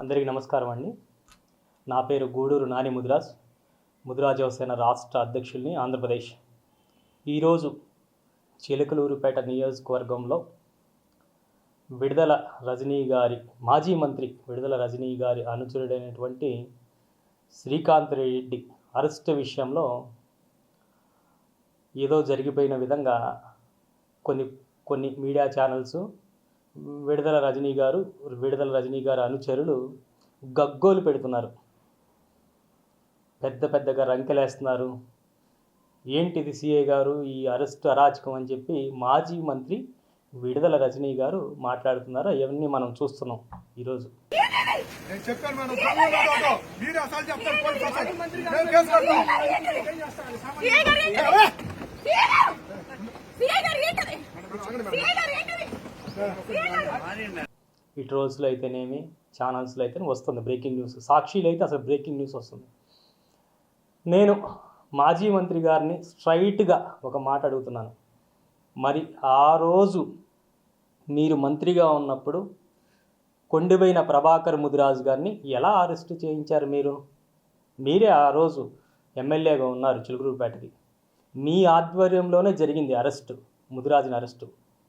అందరికీ నమస్కారం అండి. నా పేరు గూడూరు నాని ముదిరాజ్, ముదిరాజ్ యువసేన రాష్ట్ర అధ్యక్షుల్ని ఆంధ్రప్రదేశ్. ఈరోజు చిలకలూరుపేట నియోజకవర్గంలో విడుదల రజనీ గారి మాజీ మంత్రి విడుదల రజనీ గారి అనుచరుడైనటువంటి శ్రీకాంత్ రెడ్డి అరెస్ట్ విషయంలో ఏదో జరిగిపోయిన విధంగా కొన్ని మీడియా ఛానల్స్ విడుదల రజనీ గారు అనుచరులు గగ్గోలు పెడుతున్నారు, పెద్దగా రంకెలేస్తున్నారు. ఏంటిది సిఐ గారు ఈ అరెస్ట్ అరాచకం అని చెప్పి మాజీ మంత్రి విడుదల రజనీ గారు మాట్లాడుతున్నారు. అవన్నీ మనం చూస్తున్నాం ఈరోజు. ఈ ట్రోల్స్లో అయితేనేమి, ఛానల్స్లో అయితే వస్తుంది బ్రేకింగ్ న్యూస్. సాక్షిలో అయితే అసలు బ్రేకింగ్ న్యూస్ వస్తుంది. నేను మాజీ మంత్రి గారిని స్ట్రైట్గా ఒక మాట అడుగుతున్నాను. మరి ఆ రోజు మీరు మంత్రిగా ఉన్నప్పుడు కొండబోయిన ప్రభాకర్ ముదిరాజు గారిని ఎలా అరెస్ట్ చేయించారు? మీరే ఆ రోజు ఎమ్మెల్యేగా ఉన్నారు చిలుకలూరుపేటకి. మీ ఆధ్వర్యంలోనే జరిగింది అరెస్టు, ముదిరాజుని అరెస్టు.